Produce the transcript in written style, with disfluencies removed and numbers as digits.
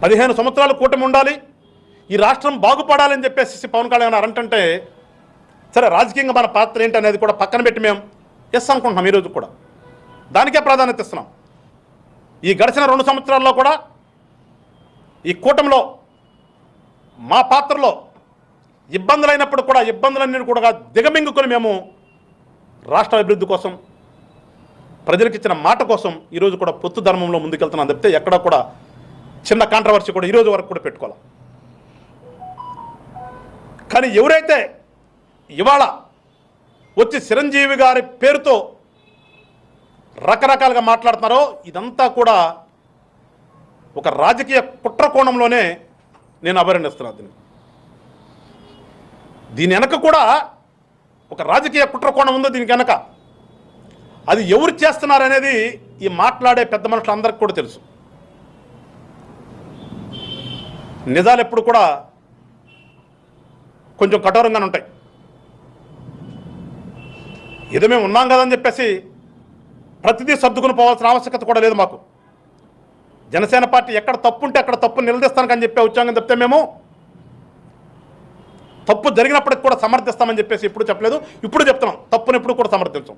15 సంవత్సరాలు కూటమి ఉండాలి, ఈ రాష్ట్రం బాగుపడాలని చెప్పేసి పవన్ కళ్యాణ్ అరంటే సరే రాజకీయంగా మన పాత్ర ఏంటి అనేది కూడా పక్కన పెట్టి మేము ఎస్ అనుకుంటున్నాం. ఈరోజు కూడా దానికే ప్రాధాన్యత ఇస్తున్నాం. ఈ గడిచిన 2 సంవత్సరాల్లో కూడా ఈ కూటమిలో మా పాత్రలో ఇబ్బందులైనప్పుడు కూడా ఇబ్బందులన్నీ కూడా దిగమింగుకొని మేము రాష్ట్ర అభివృద్ధి కోసం ప్రజలకు ఇచ్చిన మాట కోసం ఈరోజు కూడా పొత్తు ధర్మంలో ముందుకెళ్తున్నాం తప్పితే ఎక్కడా కూడా చిన్న కాంట్రవర్సీ కూడా ఈరోజు వరకు కూడా పెట్టుకోవాలి. కానీ ఎవరైతే ఇవాళ వచ్చి చిరంజీవి గారి పేరుతో రకరకాలుగా మాట్లాడుతున్నారో ఇదంతా కూడా ఒక రాజకీయ కుట్ర కోణంలోనే నేను అభివర్ణిస్తున్నాను. దీని వెనక కూడా ఒక రాజకీయ కుట్ర కోణం ఉందో దీనికి వెనక. అది ఎవరు చేస్తున్నారనేది ఈ మాట్లాడే పెద్ద మనుషులందరికీ కూడా తెలుసు. నిజాలు ఎప్పుడు కూడా కొంచెం కఠోరంగానే ఉంటాయి. ఏదో మేము ఉన్నాం కదని చెప్పేసి ప్రతిదీ సర్దుకుని పోవాల్సిన ఆవశ్యకత కూడా లేదు మాకు. జనసేన పార్టీ ఎక్కడ తప్పు ఉంటే అక్కడ తప్పు నిలదీస్తానని చెప్పి వచ్చామని చెప్తే మేము తప్పు జరిగినప్పటికి కూడా సమర్థిస్తామని చెప్పేసి ఎప్పుడు చెప్పలేదు, ఇప్పుడు చెప్తున్నాం. తప్పును ఎప్పుడు కూడా సమర్థించాం.